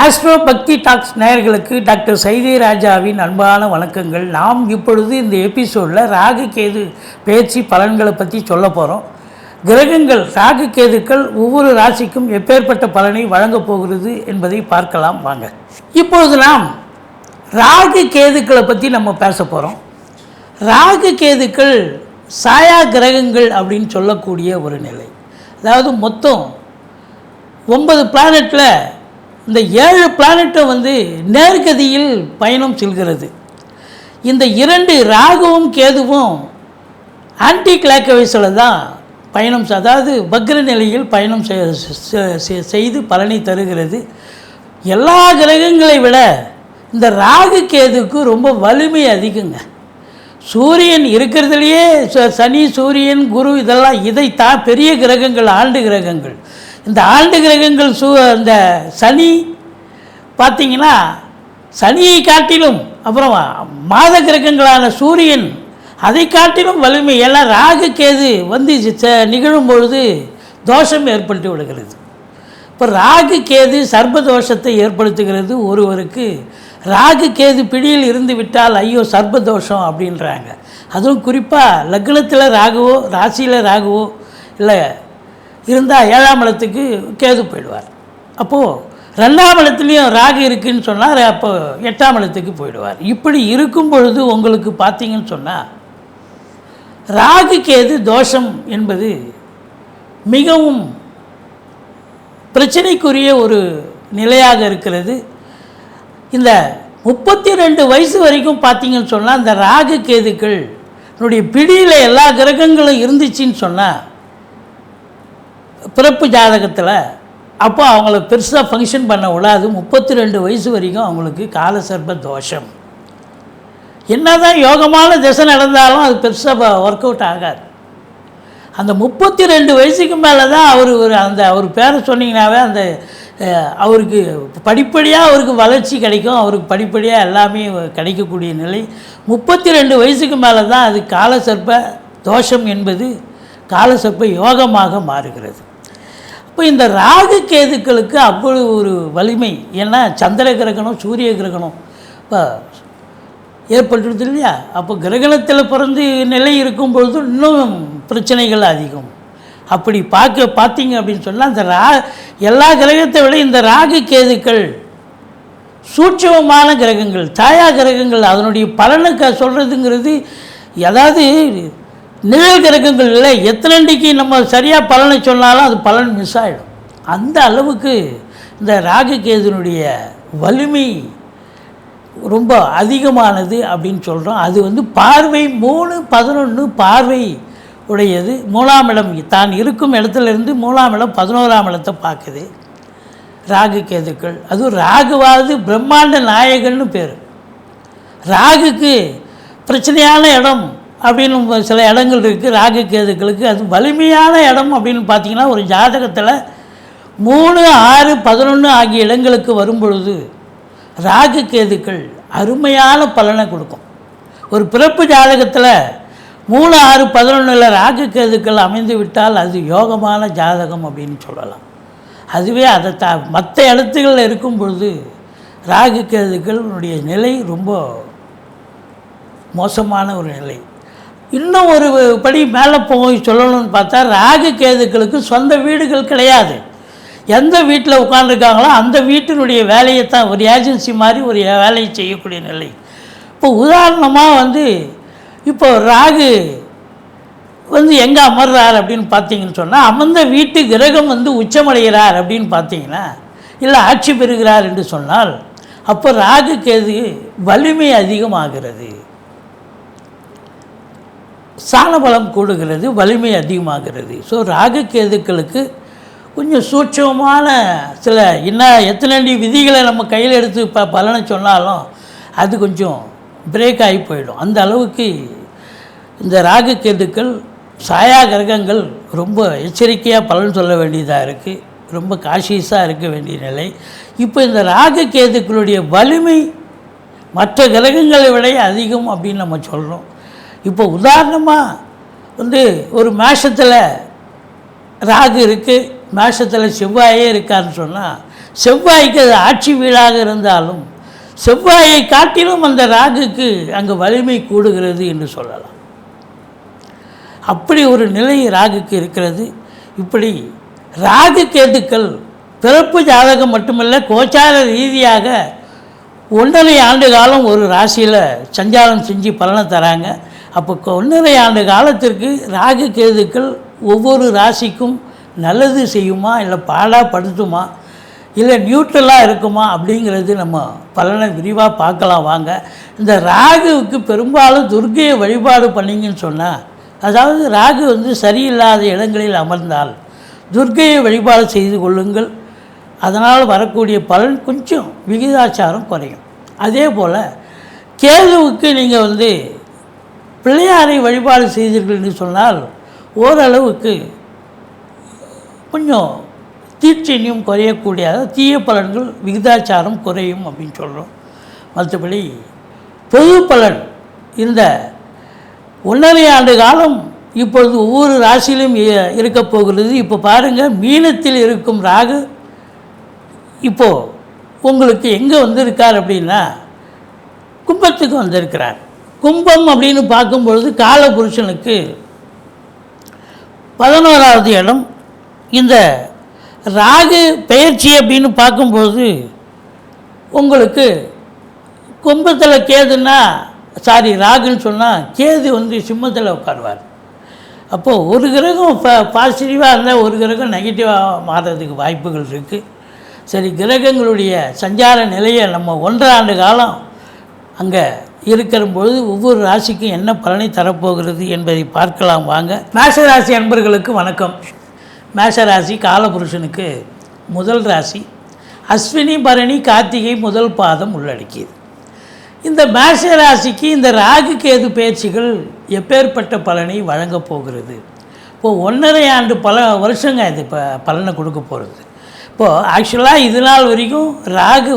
Astro பக்தி tax நேயர்களுக்கு doctor Saidai ராஜாவின் அன்பான வணக்கங்கள். நாம் இப்பொழுது இந்த எபிசோடில் ராகு கேது பயிற்சி பலன்களை பற்றி சொல்ல போகிறோம். கிரகங்கள் ராகு கேதுக்கள் ஒவ்வொரு ராசிக்கும் எப்பேற்பட்ட பலனை வழங்கப் போகிறது என்பதை பார்க்கலாம் வாங்க. இப்பொழுது நாம் ராகு கேதுக்களை பற்றி நம்ம பேச போகிறோம். ராகு கேதுக்கள் சாயா கிரகங்கள் அப்படின்னு சொல்லக்கூடிய ஒரு நிலை. அதாவது மொத்தம் 9 பிளானட்டில் இந்த 7 பிளானட்டும் நேர்கதியில் பயணம் செல்கிறது. இந்த 2 ராகுவும் கேதுவும் ஆன்டி கிளாக் வைஸில் தான் பயணம், அதாவது வக்ர நிலையில் பயணம் செய்து பலனை தருகிறது. எல்லா கிரகங்களை விட இந்த ராகு கேதுக்கு ரொம்ப வலிமை அதிகங்க. சூரியன் இருக்கிறதுலையே சனி, சூரியன், குரு இதெல்லாம் இதைத்தான் பெரிய கிரகங்கள், ஆண்டு கிரகங்கள். இந்த ஆண்டு கிரகங்கள் இந்த சனி பார்த்திங்கன்னா சனியை காட்டிலும், அப்புறம் மாத கிரகங்களான சூரியன் அதை காட்டிலும் வலிமை. எல்லாம் ராகு கேது நிகழும் பொழுது தோஷம் ஏற்பட்டு விடுகிறது. இப்போ ராகு கேது சர்ப்பதோஷத்தை ஏற்படுத்துகிறது. ஒருவருக்கு ராகு கேது பிடியில் இருந்து விட்டால் ஐயோ சர்ப்பதோஷம் அப்படின்றாங்க. அதுவும் குறிப்பாக லக்னத்தில் ராகுவோ ராசியில் ராகுவோ இல்லை இருந்தால் 7ஆம் இடத்துக்கு கேது போயிடுவார். அப்போது 2ஆம் இடத்துலையும் ராகு இருக்குதுன்னு சொன்னால் அப்போ 8ஆம் இடத்துக்கு போயிடுவார். இப்படி இருக்கும் பொழுது உங்களுக்கு பார்த்தீங்கன்னு சொன்னால் ராகு கேது தோஷம் என்பது மிகவும் பிரச்சனைக்குரிய ஒரு நிலையாக இருக்கிறது. இந்த 32 வயசு வரைக்கும் பார்த்தீங்கன்னு சொன்னால் இந்த ராகு கேதுக்கள் பிடியில் எல்லா கிரகங்களும் இருந்துச்சின்னு சொன்னால் பிறப்பு ஜாதகத்தில் அப்போ அவங்கள பெருசாக ஃபங்க்ஷன் பண்ண விடாது. 32 வயசு வரைக்கும் அவங்களுக்கு காலசர்ப்ப தோஷம். என்ன தான் யோகமான திசை நடந்தாலும் அது பெருசாக ஒர்க் அவுட் ஆகாது. அந்த 32 வயசுக்கு மேலே தான் அவர் பேரை சொன்னீங்கன்னாவே அவருக்கு படிப்படியாக அவருக்கு வளர்ச்சி கிடைக்கும், அவருக்கு படிப்படியாக எல்லாமே கிடைக்கக்கூடிய நிலை. 32 வயசுக்கு மேலே தான் அது காலசர்ப்ப தோஷம் என்பது காலசர்ப்ப யோகமாக மாறுகிறது. இப்போ இந்த ராகு கேதுக்களுக்கு அவ்வளவு ஒரு வலிமை. ஏன்னா சந்திர கிரகணம், சூரிய கிரகணம் இப்போ ஏற்பட்டுருது இல்லையா? அப்போ கிரகணத்தில் பிறந்து நிலை இருக்கும் பொழுது இன்னும் பிரச்சனைகள் அதிகம். அப்படி பார்த்தீங்க அப்படின்னு சொன்னால் அந்த எல்லா கிரகத்தை விட இந்த ராகு கேதுக்கள் சூட்சமமான கிரகங்கள், சாயா கிரகங்கள். அதனுடைய பலனை சொல்கிறதுங்கிறது, அதாவது நிழல் கிரகங்கள் இல்லை. எத்தனைக்கு நம்ம சரியாக பலனை சொன்னாலும் அது பலன் மிஸ் ஆகிடும். அந்த அளவுக்கு இந்த ராகு கேதுனுடைய வலிமை ரொம்ப அதிகமானது அப்படின்னு சொல்கிறோம். அது பார்வை 3-11 பார்வை உடையது. 3ஆம் இடம், தான் இருக்கும் இடத்துலேருந்து 3ஆம் இடம் 11ஆம் இடத்தை பார்க்குது ராகு கேதுக்கள். அதுவும் ராகுவாவது பிரம்மாண்ட நாயகன்னு பேர். ராகுக்கு பிரச்சனையான இடம் அப்படின்னு சில இடங்கள் இருக்குது ராகு கேதுக்களுக்கு. அது வலிமையான இடம் அப்படின்னு பார்த்திங்கன்னா ஒரு ஜாதகத்தில் 3, 6, 11 ஆகிய இடங்களுக்கு வரும் பொழுது ராகு கேதுக்கள் அருமையான பலனை கொடுக்கும். ஒரு பிறப்பு ஜாதகத்தில் 3, 6, 11 ராகு கேதுக்கள் அமைந்து விட்டால் அது யோகமான ஜாதகம் அப்படின்னு சொல்லலாம். அதுவே அதை மற்ற இடத்துகளில் இருக்கும் பொழுது ராகு கேதுக்களுடைய நிலை ரொம்ப மோசமான ஒரு நிலை. இன்னும் ஒரு படி மேலே போய் சொல்லணும்னு பார்த்தா ராகு கேதுக்களுக்கு சொந்த வீடுகள் கிடையாது. எந்த வீட்டில் உட்காந்துருக்காங்களோ அந்த வீட்டினுடைய வேலையை தான் ஒரு ஏஜென்சி மாதிரி ஒரு வேலையை செய்யக்கூடிய நிலை. இப்போ உதாரணமாக இப்போ ராகு எங்கே அமர்றார் அப்படின்னு பார்த்தீங்கன்னு சொன்னால், அமர்ந்த வீட்டு கிரகம் உச்சமடைகிறார் அப்படின்னு பார்த்தீங்கன்னா, இல்லை ஆட்சி பெறுகிறார் என்று சொன்னால் அப்போ ராகு கேது வலிமை அதிகமாகிறது, சாணபலம் கூடுகிறது, வலிமை அதிகமாகிறது. ஸோ ராகு கேதுக்களுக்கு கொஞ்சம் சூட்சமான சில எத்தனை விதிகளை நம்ம கையில் எடுத்து பலனை சொன்னாலும் அது கொஞ்சம் பிரேக் ஆகி போயிடும். அந்த அளவுக்கு இந்த ராகு கேதுக்கள் சாயா கிரகங்கள் ரொம்ப எச்சரிக்கையாக பலன் சொல்ல வேண்டியதாக இருக்குது. ரொம்ப காஷியஸாக இருக்க வேண்டிய நிலை. இப்போ இந்த ராகு கேதுக்களுடைய வலிமை மற்ற கிரகங்களை விட அதிகம் அப்படின்னு நம்ம சொல்கிறோம். இப்போ உதாரணமாக ஒரு மேஷத்தில் ராகு இருக்குது, மேஷத்தில் செவ்வாயே இருக்கான்னு சொன்னால் செவ்வாய்க்கு அது ஆட்சி வீடாக இருந்தாலும் செவ்வாயை காட்டிலும் அந்த ராகுக்கு அங்கே வலிமை கூடுகிறது என்று சொல்லலாம். அப்படி ஒரு நிலை ராகுக்கு இருக்கிறது. இப்படி ராகு கேதுக்கள் பிறப்பு ஜாதகம் மட்டுமல்ல, கோச்சார ரீதியாக 1.5 ஆண்டு காலம் ஒரு ராசியில் சஞ்சாரம் செஞ்சு பலனை தராங்க. அப்போ 1.5 ஆண்டு காலத்திற்கு ராகு கேதுக்கள் ஒவ்வொரு ராசிக்கும் நல்லது செய்யுமா, இல்லை பாடாப்படுத்துமா, இல்லை நியூட்ரலாக இருக்குமா அப்படிங்கிறது நம்ம பலனை விரிவாக பார்க்கலாம் வாங்க. இந்த ராகுவுக்கு பெரும்பாலும் துர்க்கையை வழிபாடு பண்ணிங்கன்னு சொன்னால், அதாவது ராகு சரியில்லாத இடங்களில் அமர்ந்தால் துர்க்கையை வழிபாடு செய்து கொள்ளுங்கள். அதனால் வரக்கூடிய பலன் கொஞ்சம் விகிதாச்சாரம் குறையும். அதே போல் கேதுவுக்கு நீங்கள் பிள்ளையாரை வழிபாடு செய்தீர்கள் என்று சொன்னால் ஓரளவுக்கு கொஞ்சம் தீட்சண்யம் குறையக்கூடிய, தீய பலன்கள் விகிதாச்சாரம் குறையும் அப்படின்னு சொல்கிறோம். மற்றபடி பொது பலன் இந்த 1.5 ஆண்டு காலம் இப்பொழுது ஒவ்வொரு ராசியிலும் இருக்க போகிறது. இப்போ பாருங்கள், மீனத்தில் இருக்கும் ராகு இப்போது உங்களுக்கு எங்கே வந்திருக்கார் அப்படின்னா கும்பத்துக்கு வந்திருக்கிறார். கும்பம் அப்படின்னு பார்க்கும்பொழுது காலபுருஷனுக்கு 11வது இடம். இந்த ராகு பெயர்ச்சி அப்படின்னு பார்க்கும்பொழுது உங்களுக்கு கும்பத்தில் கேதுன்னா, ராகுன்னு சொன்னால் கேது சிம்மத்தில் உட்காருவார். அப்போது ஒரு கிரகம் பாசிட்டிவாக இருந்தால் ஒரு கிரகம் நெகட்டிவாக மாறுறதுக்கு வாய்ப்புகள் இருக்குது. சரி, கிரகங்களுடைய சஞ்சார நிலையை நம்ம 1.5 ஆண்டு காலம் அங்கே இருக்கிற பொழுது ஒவ்வொரு ராசிக்கும் என்ன பலனை தரப்போகிறது என்பதை பார்க்கலாம் வாங்க. மேஷராசி அன்பர்களுக்கு வணக்கம். மேஷராசி காலபுருஷனுக்கு முதல் ராசி. அஸ்வினி பரணி கார்த்திகை முதல் பாதம் உள்ளடக்கியது. இந்த மேஷராசிக்கு இந்த ராகு கேது பயிற்சிகள் எப்பேற்பட்ட பலனை வழங்கப் போகிறது? இப்போது 1.5 ஆண்டு வருஷங்க இது இப்போ பலனை கொடுக்க போகிறது. இப்போது ஆக்சுவலாக இது நாள் வரைக்கும் ராகு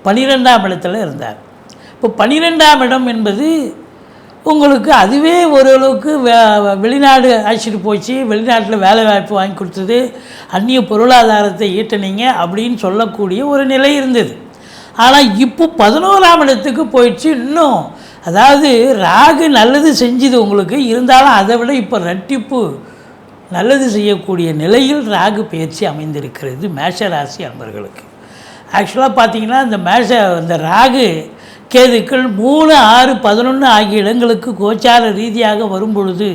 12ஆம் இடத்துல இருந்தார். இப்போ 12ஆம் இடம் என்பது உங்களுக்கு அதுவே ஓரளவுக்கு வெளிநாடு அழைச்சிட்டு போச்சு, வெளிநாட்டில் வேலை வாய்ப்பு வாங்கி கொடுத்தது, அந்நிய பொருளாதாரத்தை ஈட்டினீங்க அப்படின்னு சொல்லக்கூடிய ஒரு நிலை இருந்தது. ஆனால் இப்போ 11ஆம் இடத்துக்கு போயிடுச்சு. இன்னும் அதாவது ராகு நல்லது செஞ்சுது உங்களுக்கு, இருந்தாலும் அதை விட இப்போ ரெட்டிப்பு நல்லது செய்யக்கூடிய நிலையில் ராகு பயிற்சி அமைந்திருக்கிறது மேஷராசி அன்பர்களுக்கு. ஆக்சுவலாக பார்த்தீங்கன்னா இந்த ராகு கேதுக்கள் 3, 6, 11 ஆகிய இடங்களுக்கு கோச்சார ரீதியாக வரும்பொழுது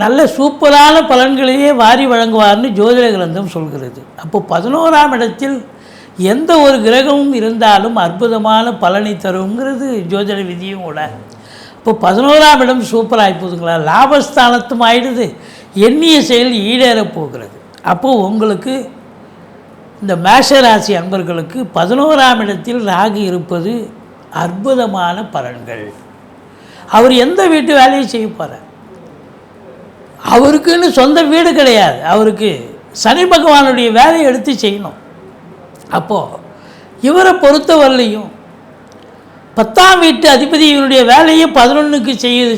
நல்ல சூப்பரான பலன்களையே வாரி வழங்குவார்னு ஜோதிட கிரந்தம் சொல்கிறது. அப்போ 11ஆம் இடத்தில் எந்த ஒரு கிரகமும் இருந்தாலும் அற்புதமான பலனை தருங்கிறது ஜோதிட விதியும் கூட. இப்போ 11ஆம் இடம் சூப்பராகி போகுதுங்களா, லாபஸ்தானத்தும் ஆயிடுது, எண்ணிய செயல் ஈடேறப் போகிறது. அப்போது உங்களுக்கு இந்த மேஷராசி அன்பர்களுக்கு 11ஆம் இடத்தில் ராகு இருப்பது அற்புதமான பலன்கள். அவர் எந்த வீட்டு வேலையை செய்ய போகிறார்? அவருக்குன்னு சொந்த வீடு கிடையாது, அவருக்கு சனி பகவானுடைய வேலையை எடுத்து செய்யணும். அப்போது இவரை பொறுத்தவரையிலையும் 10ஆம் வீட்டு அதிபதியினுடைய வேலையை 11க்கு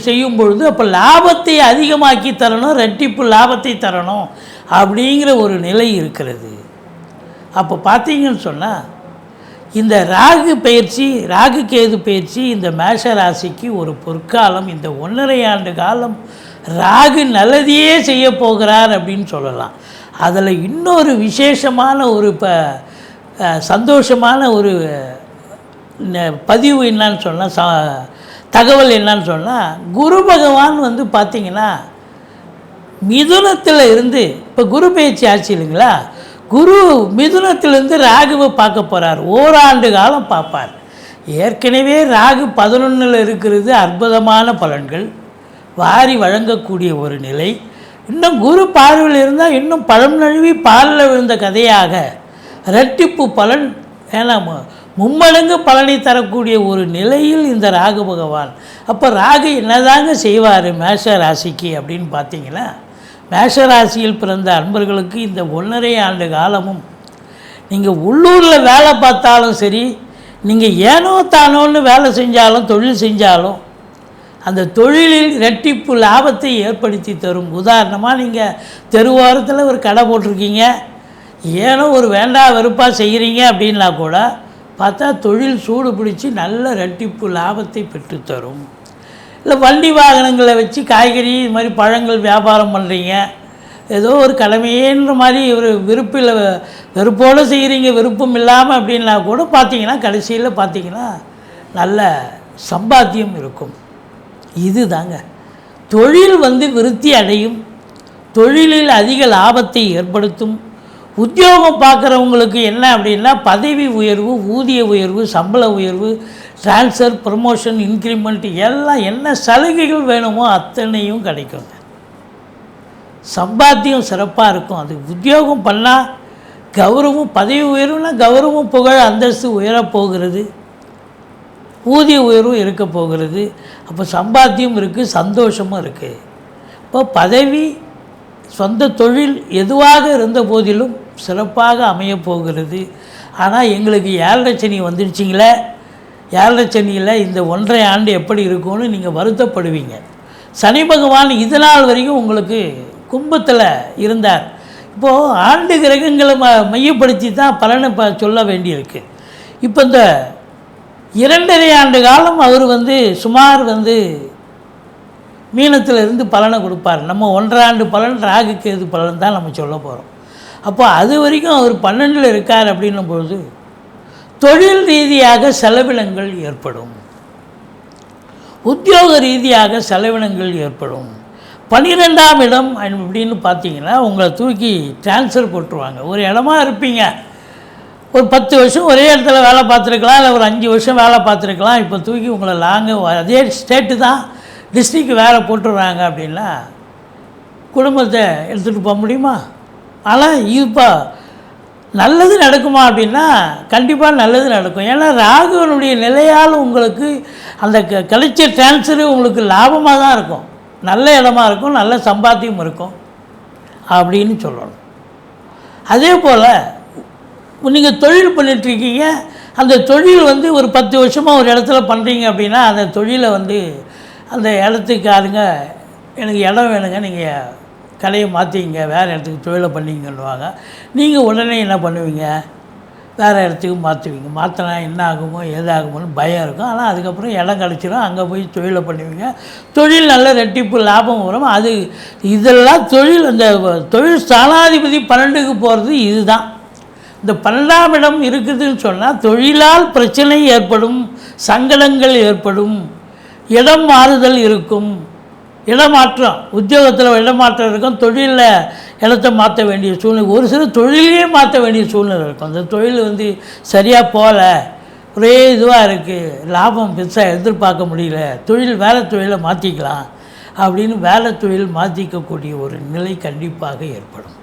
செய்யும் பொழுது அப்போ லாபத்தை அதிகமாக்கி தரணும், ரெட்டிப்பு லாபத்தை தரணும் அப்படிங்கிற ஒரு நிலை இருக்கிறது. அப்போ பார்த்தீங்கன்னு சொன்னால் இந்த ராகு பயிற்சி, ராகு கேது பயிற்சி இந்த மேஷ ராசிக்கு ஒரு பொற்காலம். இந்த 1.5 ஆண்டு காலம் ராகு நல்லதையே செய்ய போகிறார் அப்படின்னு சொல்லலாம். அதில் இன்னொரு விசேஷமான ஒரு சந்தோஷமான ஒரு பதிவு என்னன்னு சொன்னால், தகவல் என்னன்னு சொன்னால், குரு பகவான் பார்த்திங்கன்னா மிதுனத்தில் இருந்து இப்போ குரு பயிற்சி ஆச்சு இல்லைங்களா, குரு மிதுனத்திலிருந்து ராகுவை பார்க்க போகிறார். ஓராண்டு காலம் பார்ப்பார். ஏற்கனவே ராகு 11ல் இருக்கிறது, அற்புதமான பலன்கள் வாரி வழங்கக்கூடிய ஒரு நிலை. இன்னும் குரு பார்வையில் இருந்தால் இன்னும் பழம் நழுவி பாலில் விழுந்த கதையாக இரட்டிப்பு பலன், ஏன்னா மும்மடங்கு பலனை தரக்கூடிய ஒரு நிலையில் இந்த ராகு பகவான். அப்போ ராகு என்னதாங்க செய்வார் மேஷ ராசிக்கு அப்படின்னு பார்த்தீங்கன்னா, மேஷ ராசியில் பிறந்த அன்பர்களுக்கு இந்த 1.5 ஆண்டு காலமும் நீங்கள் உள்ளூரில் வேலை பார்த்தாலும் சரி, நீங்கள் ஏனோ தானோன்னு வேலை செஞ்சாலும் தொழில் செஞ்சாலும் அந்த தொழிலில் இரட்டிப்பு லாபத்தை ஏற்படுத்தி தரும். உதாரணமாக நீங்கள் தெருவோரத்தில் ஒரு கடை போட்டிருக்கீங்க, ஏனோ ஒரு வேண்டா வெறுப்பாக செய்கிறீங்க அப்படின்னா கூட பார்த்தா தொழில் சூடு பிடிச்சி நல்ல ரெட்டிப்பு லாபத்தை பெற்றுத்தரும். இல்லை வண்டி வாகனங்களை வச்சு காய்கறி இது மாதிரி பழங்கள் வியாபாரம் பண்ணுறீங்க, ஏதோ ஒரு கடமையேன்ற மாதிரி ஒரு விருப்பில் வெறுப்போடு செய்கிறீங்க, விருப்பம் இல்லாமல் அப்படின்னா கூட பார்த்தீங்கன்னா கடைசியில் பார்த்தீங்கன்னா நல்ல சம்பாத்தியம் இருக்கும். இது தாங்க தொழில் விருத்தி அடையும், தொழிலில் அதிக லாபத்தை ஏற்படுத்தும். உத்தியோகம் பார்க்குறவங்களுக்கு என்ன அப்படின்னா பதவி உயர்வு, ஊதிய உயர்வு, சம்பள உயர்வு, ட்ரான்ஸ்ஃபர், ப்ரமோஷன், இன்க்ரிமெண்ட் எல்லாம் என்ன சலுகைகள் வேணுமோ அத்தனையும் கிடைக்குங்க. சம்பாத்தியம் சிறப்பாக இருக்கும். அது உத்தியோகம் பண்ணால் கௌரவம், பதவி உயர்வுனா கௌரவம், புகழ், அந்தஸ்து உயரப்போகிறது, ஊதிய உயர்வும் இருக்க போகிறது. அப்போ சம்பாத்தியம் இருக்குது, சந்தோஷமும் இருக்குது. இப்போ பதவி, சொந்த தொழில் எதுவாக இருந்த போதிலும் சிறப்பாக அமையப்போகிறது. ஆனால் எங்களுக்கு 7.5 சனி வந்துடுச்சிங்களே, 7.5 சனியில் இந்த 1.5 ஆண்டு எப்படி இருக்கும்னு நீங்கள் வருத்தப்படுவீங்க. சனி பகவான் இது நாள் வரைக்கும் உங்களுக்கு கும்பத்தில் இருந்தார். இப்போது ஆண்டு கிரகங்களை மையப்படுத்தி தான் பலனை சொல்ல வேண்டியிருக்கு. இப்போ இந்த 2.5 ஆண்டு காலம் அவர் சுமார் மீனத்தில் இருந்து பலனை கொடுப்பார். நம்ம 1.5 ஆண்டு பலன் ராகு கேது பலன் தான் நம்ம சொல்ல போகிறோம். அப்போ அது வரைக்கும் அவர் 12ல் இருக்கார். அப்படின்னும் பொழுது தொழில் ரீதியாக செலவினங்கள் ஏற்படும், உத்தியோக ரீதியாக செலவினங்கள் ஏற்படும். 12ஆம் இடம் அப்படின்னு பார்த்தீங்கன்னா உங்களை தூக்கி டிரான்ஸ்ஃபர் போட்டுருவாங்க. ஒரு இடமா இருப்பீங்க, ஒரு 10 வருஷம் ஒரே இடத்துல வேலை பார்த்துருக்கலாம், இல்லை ஒரு 5 வருஷம் வேலை பார்த்துருக்கலாம். இப்போ தூக்கி உங்களை அதே ஸ்டேட்டு தான், டிஸ்ட்ரிக்ட் வேலை போட்டுடுறாங்க. அப்படின்னா குடும்பத்தை எடுத்துகிட்டு போக முடியுமா? ஆனால் இப்போ நல்லது நடக்குமா அப்படின்னா கண்டிப்பாக நல்லது நடக்கும். ஏன்னா ராகுவனுடைய நிலையால் உங்களுக்கு அந்த கிடைச்ச டிரான்ஸ்ஃபரு உங்களுக்கு லாபமாக தான் இருக்கும், நல்ல இடமா இருக்கும், நல்ல சம்பாத்தியம் இருக்கும் அப்படின்னு சொல்லணும். அதே போல் நீங்கள் தொழில் பண்ணிகிட்ருக்கீங்க, அந்த தொழில் ஒரு 10 வருஷமாக ஒரு இடத்துல பண்ணுறீங்க அப்படின்னா அந்த தொழிலை அந்த இடத்துக்காருங்க எனக்கு இடம் வேணுங்க, நீங்கள் கடையை மாற்றிங்க, வேறு இடத்துக்கு தொழிலை பண்ணிங்கன்னுவாங்க. நீங்கள் உடனே என்ன பண்ணுவீங்க? வேறு இடத்துக்கு மாற்றுவீங்க. மாற்றினா என்ன ஆகுமோ ஏதாகுமோன்னு பயம் இருக்கும். ஆனால் அதுக்கப்புறம் இடம் கிடச்சிடும், அங்கே போய் தொழிலை பண்ணுவீங்க. தொழில் நல்ல ரெட்டிப்பு லாபம் வரும். அது இதெல்லாம் தொழில், அந்த தொழில் ஸ்தானாதிபதி 12க்கு போகிறது இதுதான். இந்த 12ஆம் இடம் இருக்குதுன்னு சொன்னால் தொழிலால் பிரச்சனை ஏற்படும், சங்கடங்கள் ஏற்படும், இடம் மாறுதல் இருக்கும், இடமாற்றம், உத்தியோகத்தில் இடமாற்றம் இருக்கும், தொழிலில் இடத்த மாற்ற வேண்டிய சூழ்நிலை, ஒரு சில தொழிலையே மாற்ற வேண்டிய சூழ்நிலை இருக்கும். அந்த தொழில் சரியாக போகல, ஒரே இதுவாக இருக்குது, லாபம் பெருசாக எதிர்பார்க்க முடியல, தொழில் வேலை தொழிலை மாற்றிக்கலாம் அப்படின்னு வேலை தொழில் மாற்றிக்கக்கூடிய ஒரு நிலை கண்டிப்பாக ஏற்படும்.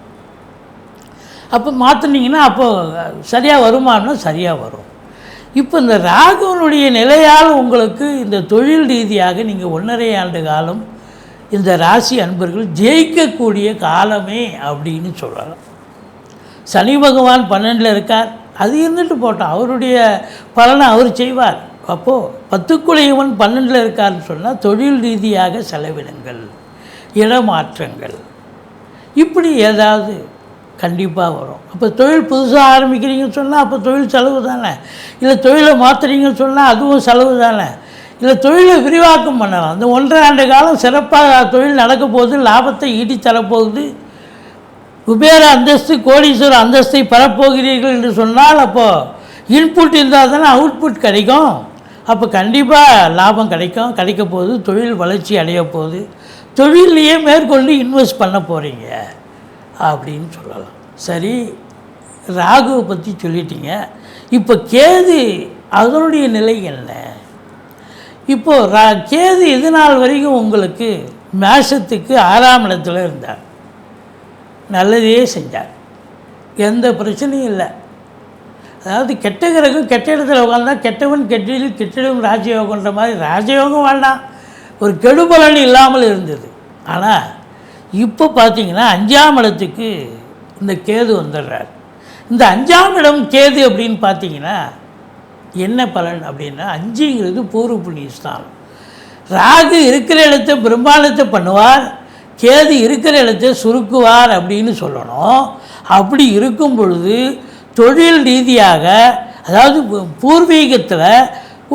அப்போ மாற்றினீங்கன்னா அப்போது சரியாக வருமானம்னா சரியாக வரும். இப்போ இந்த ராகுவனுடைய நிலையால் உங்களுக்கு இந்த தொழில் ரீதியாக நீங்கள் 1.5 ஆண்டு காலம் இந்த ராசி அன்பர்கள் ஜெயிக்கக்கூடிய காலமே அப்படின்னு சொல்லலாம். சனி பகவான் 12ல் இருக்கார், அது இருந்துட்டு போட்டோம், அவருடைய பலனை அவர் செய்வார். அப்போது 10க்குடையவன் 12ல் இருக்கார்னு சொன்னால் தொழில் ரீதியாக செலவினங்கள், இடமாற்றங்கள் இப்படி ஏதாவது கண்டிப்பாக வரும். அப்போ தொழில் புதுசாக ஆரம்பிக்கிறீங்கன்னு சொன்னால் அப்போ தொழில் செலவு தானே, இல்லை தொழிலை மாற்றுறீங்கன்னு சொன்னால் அதுவும் செலவு தானே, இல்லை தொழிலை விரிவாக்கம் பண்ணலாம். அந்த 1.5 ஆண்டு காலம் சிறப்பாக தொழில் நடக்க போகுது, லாபத்தை ஈட்டி தரப்போகுது, குபேர அந்தஸ்து, கோடீஸ்வர அந்தஸ்தை பெறப்போகிறீர்கள் என்று சொன்னால் அப்போது இன்புட் இருந்தால் தானே அவுட்புட் கிடைக்கும். அப்போ கண்டிப்பாக லாபம் கிடைக்க போகுது, தொழில் வளர்ச்சி அடைய போகுது, தொழிலையே மேற்கொண்டு இன்வெஸ்ட் பண்ண போகிறீங்க அப்படின்னு சொல்லலாம். சரி, ராகுவை பற்றி சொல்லிட்டீங்க. இப்போ கேது அதனுடைய நிலை என்ன? இப்போது கேது இது நாள் வரைக்கும் உங்களுக்கு மேஷத்துக்கு 6ஆம் இடத்துல இருந்தார், நல்லதே செஞ்சார், எந்த பிரச்சனையும் இல்லை. அதாவது கெட்ட கிரகம் கெட்ட இடத்துல உட்காந்தா கெட்டவன் கெட்டில் கெட்டிடம் ராஜயோகன்ற மாதிரி ராஜயோகம் வேண்டாம், ஒரு கெடுபலன் இல்லாமல் இருந்தது. ஆனால் இப்போ பார்த்தீங்கன்னா 5ஆம் இடத்துக்கு இந்த கேது வந்துடுறார். இந்த 5ஆம் இடம் கேது அப்படின்னு பார்த்தீங்கன்னா என்ன பலன் அப்படின்னா 5ங்கிறது பூர்வ புண்ணிய ஸ்தானம். ராகு இருக்கிற இடத்த பிரம்மாண்டத்தை பண்ணுவார், கேது இருக்கிற இடத்த சுருக்குவார் அப்படின்னு சொல்லணும். அப்படி இருக்கும் பொழுது தொழில் ரீதியாக, அதாவது பூர்வீகத்தில்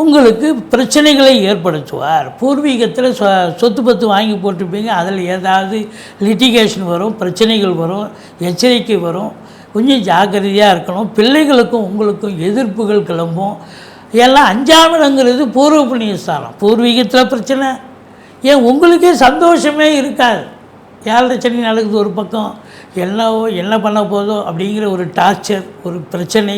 உங்களுக்கு பிரச்சனைகளை ஏற்படுத்துவார். பூர்வீகத்தில் சொத்து பத்து வாங்கி போட்டிருப்பீங்க, அதில் ஏதாவது லிட்டிகேஷன் வரும், பிரச்சனைகள் வரும், எச்சரிக்கை வரும். கொஞ்சம் ஜாக்கிரதையாக இருக்கணும். பிள்ளைகளுக்கும் உங்களுக்கும் எதிர்ப்புகள் கிளம்பும். எல்லாம் 5ஆம் இடங்கிறது பூர்வ புண்ணிய ஸ்தானம். பூர்வீகத்தில் பிரச்சனை, ஏன் உங்களுக்கே சந்தோஷமே இருக்காது. 7 சனி நடக்குது ஒரு பக்கம், என்ன பண்ண போதோ அப்படிங்கிற ஒரு டார்ச்சர், ஒரு பிரச்சனை,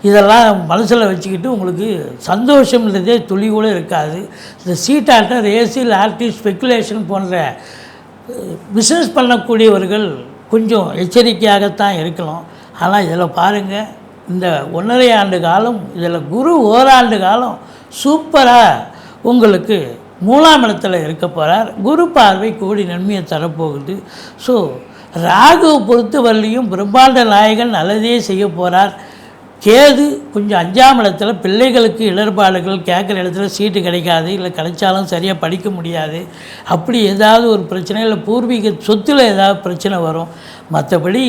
இதெல்லாம் மனசில் வச்சுக்கிட்டு உங்களுக்கு சந்தோஷம்ன்றதே துளி கூட இருக்காது. இந்த சீட்டாட்டம், ரேஸு, லாட்ரி, ஸ்பெக்குலேஷன் போன்ற பிஸ்னஸ் பண்ணக்கூடியவர்கள் கொஞ்சம் எச்சரிக்கையாகத்தான் இருக்கணும். ஆனால் இதில் பாருங்கள், இந்த 1.5 ஆண்டு காலம், இதில் குரு ஓராண்டு காலம் சூப்பராக உங்களுக்கு 3ஆம் இடத்துல இருக்க போகிறார். குரு பார்வை கோடி நன்மையை தரப்போகுது. ஸோ ராகுவை பொறுத்தவரையிலையும் பிரம்மாண்ட நாயகன் நல்லதே செய்ய போகிறார். கேது கொஞ்சம் 5ஆம் இடத்துல பிள்ளைகளுக்கு இடர்பாடுகள், கேட்குற இடத்துல சீட்டு கிடைக்காது, இல்லை கிடைச்சாலும் சரியாக படிக்க முடியாது, அப்படி ஏதாவது ஒரு பிரச்சனை, இல்லை பூர்வீக சொத்தில் ஏதாவது பிரச்சனை வரும். மற்றபடி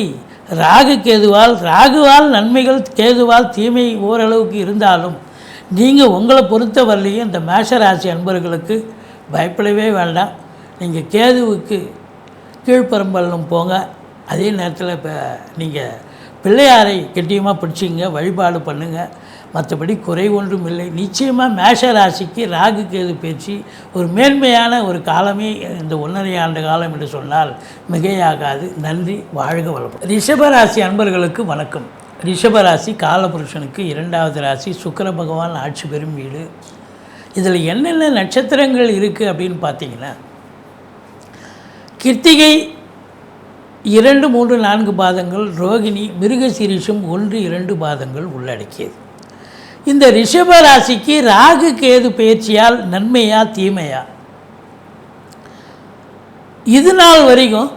ராகுவால் நன்மைகள், கேதுவால் தீமை ஓரளவுக்கு இருந்தாலும் நீங்கள் உங்களை பொறுத்தவரையிலையும் இந்த மேஷராசி அன்பர்களுக்கு பயப்படவே வேண்டாம். நீங்கள் கேதுவுக்கு கீழ்ப்பரம்பல்லும் போங்க. அதே நேரத்தில் இப்போ நீங்கள் பிள்ளையாரை கெட்டியமாக பிடிச்சிங்க, வழிபாடு பண்ணுங்கள். மற்றபடி குறை ஒன்றும் இல்லை. நிச்சயமாக மேஷராசிக்கு ராகு கேது பேச்சு ஒரு மேன்மையான ஒரு காலமே இந்த 1.5 ஆண்டு காலம் என்று சொன்னால் மிகையாகாது. நன்றி, வாழ்க வளமுடன். ரிஷபராசி அன்பர்களுக்கு வணக்கம். ரிஷபராசி காலபுருஷனுக்கு 2வது ராசி. சுக்கிர பகவான் ஆட்சி பெறும் வீடு. இதில் என்னென்ன நட்சத்திரங்கள் இருக்குது அப்படின்னு பார்த்தீங்கன்னா, கிருத்திகை 2, 3, 4 பாதங்கள், ரோகிணி, மிருகசீரிஷம் 1, 2 பாதங்கள் உள்ளடக்கியது. இந்த ரிஷபராசிக்கு ராகு கேது பயிற்சியால் நன்மையா தீமையா? இது நாள் வரைக்கும்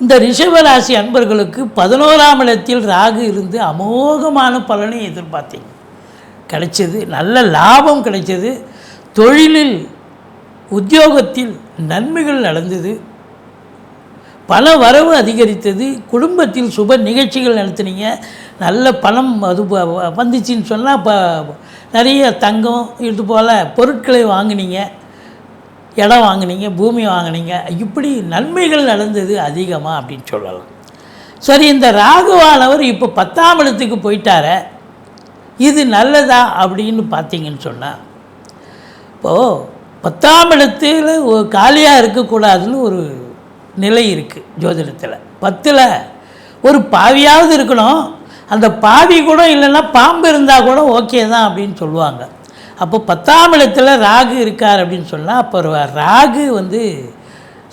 இந்த ரிஷபராசி அன்பர்களுக்கு 11ஆம் இடத்தில் ராகு இருந்து அமோகமான பலனை எதிர்பார்த்தீங்க, கிடைச்சது. நல்ல லாபம் கிடைச்சது. தொழிலில், உத்தியோகத்தில் நன்மைகள் நடந்தது. பண வரவு அதிகரித்தது. குடும்பத்தில் சுப நிகழ்ச்சிகள் நடத்துனீங்க. நல்ல பணம் அது வந்துச்சின்னு சொன்னால் இப்போ நிறைய தங்கம், இது போல் பொருட்களை வாங்கினீங்க, இடம் வாங்கினீங்க, பூமி வாங்கினீங்க. இப்படி நன்மைகள் நடந்தது அதிகமாக அப்படின்னு சொல்லலாம். சரி, இந்த ராகுவானவர் இப்போ 10ஆம் இடத்துக்கு போயிட்டார, இது நல்லதா அப்படின்னு பார்த்தீங்கன்னு சொன்னால், இப்போது 10ஆம் இடத்துல காலியாக இருக்கக்கூடாதுன்னு ஒரு நிலை இருக்குது ஜோதிடத்தில். 10ல் ஒரு பாவியாவது இருக்கணும். அந்த பாவி கூட இல்லைன்னா பாம்பு இருந்தால் கூட ஓகே தான் அப்படின்னு சொல்லுவாங்க. அப்போ 10ஆம் இடத்துல ராகு இருக்கார் அப்படின்னு சொன்னால், அப்போ ராகு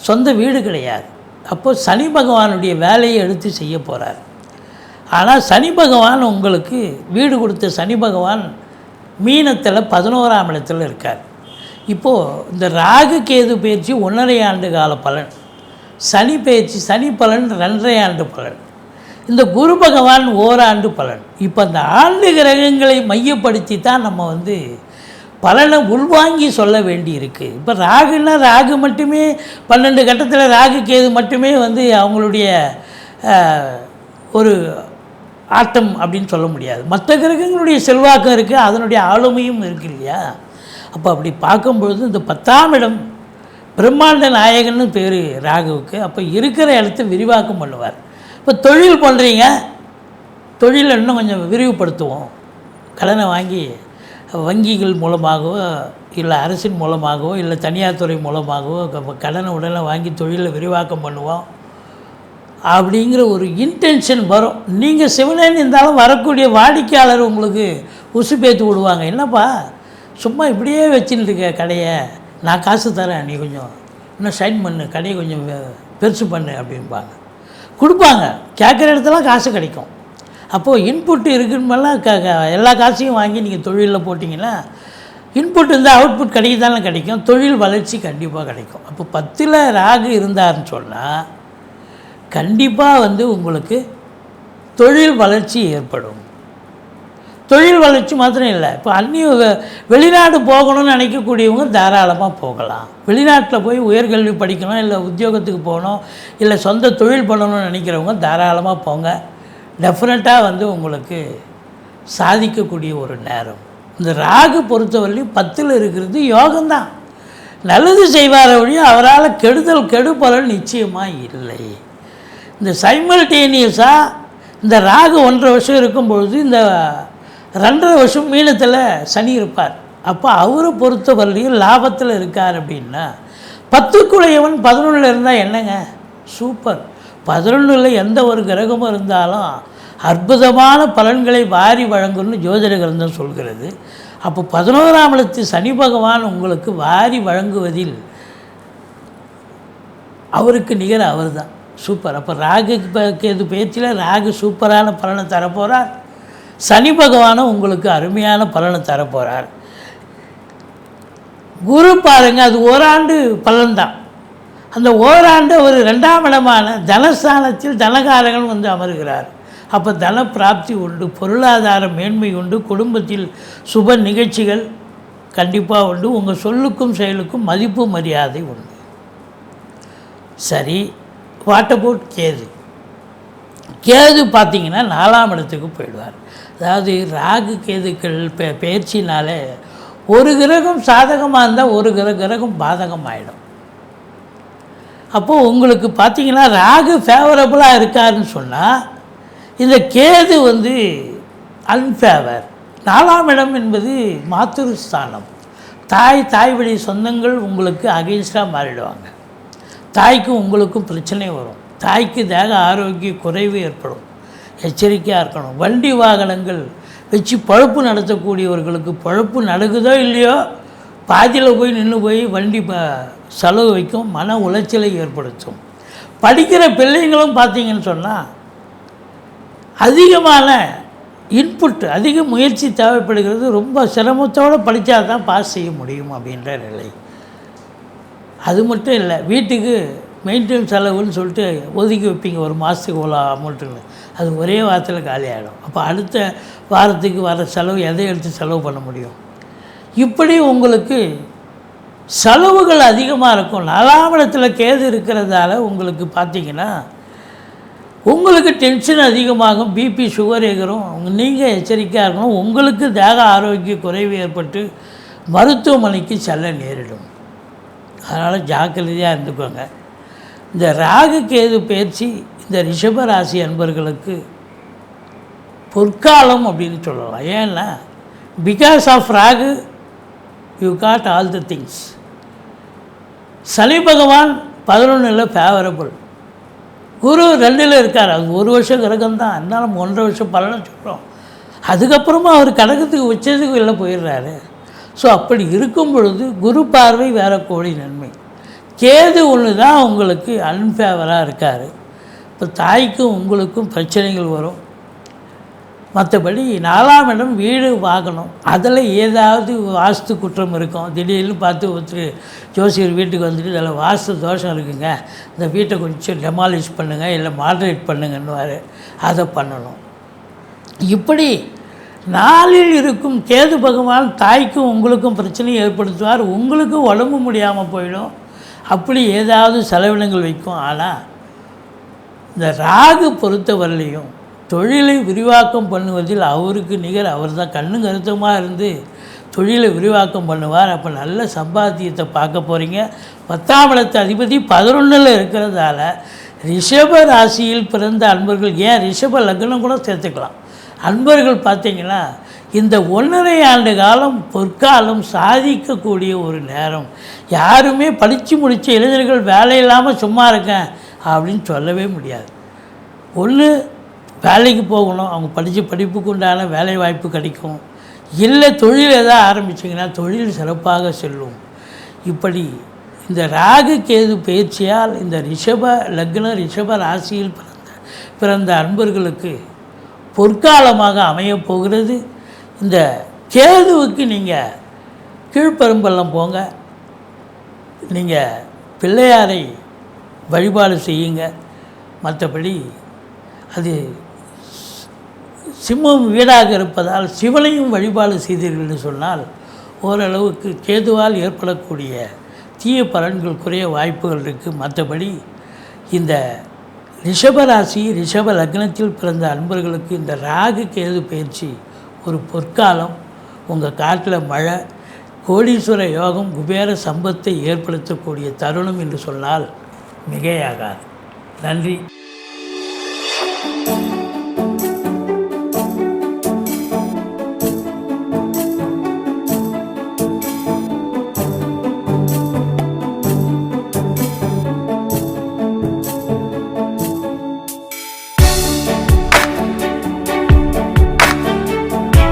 சொந்த வீடு கிடையாது. அப்போது சனி பகவானுடைய வேலையை எடுத்து செய்ய போகிறார். ஆனால் சனி பகவான் உங்களுக்கு வீடு கொடுத்த சனி பகவான் மீனத்தில் 11ஆம் இடத்துல இருக்கார். இப்போது இந்த ராகு கேது பயிற்சி 1.5 ஆண்டு கால பலன், சனி பயிற்சி, சனி பலன் 2.5 ஆண்டு பலன், இந்த குரு பகவான் ஓராண்டு பலன். இப்போ அந்த ஆண்டு கிரகங்களை மையப்படுத்தி தான் நம்ம பலனை உள்வாங்கி சொல்ல வேண்டி இருக்குது. இப்போ ராகுன்னா ராகு மட்டுமே 12 கட்டத்தில் ராகு கேது மட்டுமே அவங்களுடைய ஒரு ஆட்டம் அப்படின்னு சொல்ல முடியாது. மற்ற கிரகங்களுடைய செல்வாக்கம் இருக்குது, அதனுடைய ஆளுமையும் இருக்குது இல்லையா? அப்போ அப்படி பார்க்கும்பொழுது இந்த 10ஆம் இடம் பிரம்மாண்ட நாயகன்னு பேர் ராகுவுக்கு. அப்போ இருக்கிற இடத்த விரிவாக்கம் பண்ணுவார். இப்போ தொழில் பண்ணுறீங்க, தொழிலை இன்னும் கொஞ்சம் விரிவுபடுத்துவோம். கடனை வாங்கி வங்கிகள் மூலமாகவோ, இல்லை அரசின் மூலமாகவோ, இல்லை தனியார் துறை மூலமாகவோ கடனை உடனே வாங்கி தொழிலை விரிவாக்கம் பண்ணுவோம் அப்படிங்கிற ஒரு இன்டென்ஷன் வரும். நீங்கள் சிவனேன்னு இருந்தாலும் வரக்கூடிய வாடிக்கையாளர் உங்களுக்கு உசுப்பேற்று விடுவாங்க. என்னப்பா சும்மா இப்படியே வச்சுன்னு இருக்க கடையை, நான் காசு தரேன், நீ கொஞ்சம் இன்னும் ஷைன் பண்ணு, கடையை கொஞ்சம் பெருசு பண்ணு அப்படின்பாங்க. கொடுப்பாங்க, கேட்குற இடத்துலாம் காசு கிடைக்கும். அப்போது இன்புட்டு இருக்குன்னு எல்லா காசையும் வாங்கி நீங்கள் தொழிலில் போட்டிங்கன்னா, இன்புட் இருந்தால் அவுட்புட் கிடைக்க தானே கிடைக்கும். தொழில் வளர்ச்சி கண்டிப்பாக கிடைக்கும். அப்போ 10ல் ராகு இருந்தார்னு சொன்னால் கண்டிப்பாக உங்களுக்கு தொழில் வளர்ச்சி ஏற்படும். தொழில் வளர்ச்சி மாத்திரம் இல்லை, இப்போ அந்நிய வெளிநாடு போகணும்னு நினைக்கக்கூடியவங்க தாராளமாக போகலாம். வெளிநாட்டில் போய் உயர்கல்வி படிக்கணும், இல்லை உத்தியோகத்துக்கு போகணும், இல்லை சொந்த தொழில் பண்ணணும்னு நினைக்கிறவங்க தாராளமாக போங்க. டெஃபினட்டாக வந்து உங்களுக்கு சாதிக்கக்கூடிய ஒரு நேரம். இந்த ராகு பொறுத்தவரையிலும் 10ல் இருக்கிறது யோகம்தான். நல்லது செய்வார வழி அவரால் கெடு பலன் நிச்சயமாக இல்லை. இந்த சைமல்டேனியஸாக இந்த ராகு 1.5 வருஷம் இருக்கும்பொழுது இந்த 2.5 வருஷம் மீனத்தில் சனி இருப்பார். அப்போ அவரை பொறுத்தவரையிலும் லாபத்தில் இருக்கார். அப்படின்னா 10க்குடையவன் 11ல் இருந்தால் என்னங்க சூப்பர். 11ல் எந்த ஒரு கிரகமும் இருந்தாலும் அற்புதமான பலன்களை வாரி வழங்கும்னு ஜோதிட கிரந்தம் சொல்கிறது. அப்போ 11ஆம் இடத்து சனி பகவான் உங்களுக்கு வாரி வழங்குவதில் அவருக்கு நிகர் அவர் தான். சூப்பர். அப்போ ராகு கேது பேச்சில் ராகு சூப்பரான பலனை தரப்போகிறார். சனி பகவானும் உங்களுக்கு அருமையான பலனை தரப்போகிறார். குரு பாருங்கள், அது ஓராண்டு பலன்தான். அந்த ஓராண்டு ஒரு 2ஆம் இடமான தனஸ்தானத்தில் தனகாரகன் வந்து அமர்கிறார். அப்போ தன பிராப்தி உண்டு, பொருளாதார மேன்மை உண்டு, குடும்பத்தில் சுப நிகழ்ச்சிகள் கண்டிப்பாக உண்டு, உங்கள் சொல்லுக்கும் செயலுக்கும் மதிப்பு மரியாதை உண்டு. சரி, வாட் அபவுட் கேது? கேது பார்த்திங்கன்னா 4ஆம் இடத்துக்கு போயிடுவார். அதாவது ராகு கேதுக்கள் பயிற்சினாலே ஒரு கிரகம் சாதகமாக இருந்தால் ஒரு கிரகம் பாதகம் ஆகிடும். அப்போது உங்களுக்கு பார்த்திங்கன்னா ராகு ஃபேவரபுளாக இருக்காருன்னு சொன்னால் இந்த கேது வந்து அன்ஃபேவர். 4ஆம் இடம் என்பது மாத்துருஸ்தானம். தாய் வழி சொந்தங்கள் உங்களுக்கு அகெயின்ஸ்டாக மாறிடுவாங்க. தாய்க்கும் உங்களுக்கும் பிரச்சனை வரும். தாய்க்கு தேக ஆரோக்கிய குறைவு ஏற்படும். எச்சரிக்கையாக இருக்கணும். வண்டி வாகனங்கள் வச்சு பழப்பு நடத்தக்கூடியவர்களுக்கு பழப்பு நடக்குதோ இல்லையோ பாதியில் போய் நின்று போய் வண்டி செலவு வைக்கும், மன உளைச்சலை ஏற்படுத்தும். படிக்கிற பிள்ளைங்களும் பார்த்திங்கன்னு சொன்னால் அதிகமான இன்புட், அதிக முயற்சி தேவைப்படுகிறது. ரொம்ப சிரமத்தோடு படித்தா தான் பாஸ் செய்ய முடியும் அப்படின்ற நிலை. அது மட்டும் இல்லை, வீட்டுக்கு மெயின்டெனன்ஸ் செலவுன்னு சொல்லிட்டு ஒதுக்கி வைப்பீங்க ஒரு மாதத்துக்கு இவ்வளோ அமௌண்ட்டுன்னு, அது ஒரே வாரத்தில் காலி ஆகிடும். அப்போ அடுத்த வாரத்துக்கு வர செலவு எதை எடுத்து செலவு பண்ண முடியும்? இப்படி உங்களுக்கு செலவுகள் அதிகமாக இருக்கும். 4ஆம் இடத்துல கேது இருக்கிறதால உங்களுக்கு பார்த்திங்கன்னா உங்களுக்கு டென்ஷன் அதிகமாகும், பிபி சுகர் ஏறும். நீங்கள் எச்சரிக்கையாக இருக்கணும். உங்களுக்கு தேக ஆரோக்கிய குறைவு ஏற்பட்டு மருத்துவமனைக்கு செல்ல நேரிடும். அதனால் ஜாக்கிரதையாக இருந்துக்கோங்க. இந்த ராகு கேது பயிற்சி இந்த ரிஷப ராசி அன்பர்களுக்கு பொற்காலம் அப்படின்னு சொல்லலாம். ஏன்னா because of Rahu you got all the things. Shani Bhagavan 11ல் ஃபேவரபுள், குரு 2ல் இருக்கார். அது 1 வருஷம் கிரகம் தான், அதனால் நம்ம 1.5 வருஷம் பலனை சொல்கிறோம். அதுக்கப்புறமா அவர் கடகத்துக்கு உச்சத்துக்கு வெளில போயிடுறாரு. ஸோ அப்படி இருக்கும் பொழுது குரு பார்வை வேறு கோடி நன்மை. கேது ஒன்று தான் உங்களுக்கு அன்ஃபேவராக இருக்கார். இப்போ தாய்க்கும் உங்களுக்கும் பிரச்சனைகள் வரும். மற்றபடி 4ஆம் இடம் வீடு வாங்கணும், அதில் ஏதாவது வாஸ்து குற்றம் இருக்கும். திடீர்னு பார்த்து ஒருத்தர் ஜோசியர் வீட்டுக்கு வந்துட்டு இதில் வாஸ்து தோஷம் இருக்குங்க, இந்த வீட்டை கொஞ்சம் டெமாலிஷ் பண்ணுங்கள் இல்லை மாடரேட் பண்ணுங்கன்னுவார். அதை பண்ணணும். இப்படி 4ல் இருக்கும் கேது பகவான் தாய்க்கும் உங்களுக்கும் பிரச்சனையை ஏற்படுத்துவார். உங்களுக்கும் உடம்பு முடியாமல் போயிடும். அப்படி ஏதாவது செலவினங்கள் வைக்கும். ஆனால் இந்த ராகு பொறுத்தவரையிலையும் தொழிலை விரிவாக்கம் பண்ணுவதில் அவருக்கு நிகர் அவர் தான். கண்ணும் கருத்தமாக இருந்து தொழிலை விரிவாக்கம் பண்ணுவார். அப்போ நல்ல சம்பாத்தியத்தை பார்க்க போகிறீங்க. 10ஆம் இடத்து அதிபதி 11ல் இருக்கிறதால ரிஷப ராசியில் பிறந்த அன்பர்கள், ஏன் ரிஷப லக்னம் கூட சேர்த்துக்கலாம், அன்பர்கள் பார்த்திங்கன்னா இந்த 1.5 ஆண்டு காலம் பொற்காலம் சாதிக்கக்கூடிய ஒரு நேரம். யாருமே படித்து முடித்த இளைஞர்கள் வேலை இல்லாமல் சும்மா இருக்கேன் அப்படின்னு சொல்லவே முடியாது. ஒன்று வேலைக்கு போகணும், அவங்க படித்த படிப்புக்கு உண்டான வேலை வாய்ப்பு கிடைக்கும். இல்லை தொழில் எதாவது ஆரம்பிச்சிங்கன்னா தொழில் சிறப்பாக செல்லும். இப்படி இந்த ராகு கேது பயிற்சியால் இந்த ரிஷப லக்னம் ரிஷப ராசியில் பிறந்த அன்பர்களுக்கு பொற்காலமாக அமையப் போகிறது. இந்த கேதுவுக்கு நீங்கள் கீழ்ப்பெரும்பள்ளம் போங்க, நீங்கள் பிள்ளையாரை வழிபாடு செய்யுங்க. மற்றபடி அது சிம்மம் வீடாக இருப்பதால் சிவனையும் வழிபாடு செய்தீர்கள்னு சொன்னால் ஓரளவுக்கு கேதுவால் ஏற்படக்கூடிய தீய பலன்கள் குறைய வாய்ப்புகள் இருக்குது. மற்றபடி இந்த ரிஷபராசி ரிஷப லக்னத்தில் பிறந்த அன்பர்களுக்கு இந்த ராகு கேது பயிற்சி ஒரு பொற்காலம். உங்கள் காட்டில் மழை, கோடீஸ்வர யோகம், குபேர சம்பத்தை ஏற்படுத்தக்கூடிய தருணம் என்று சொன்னால் மிகையாகாது. நன்றி.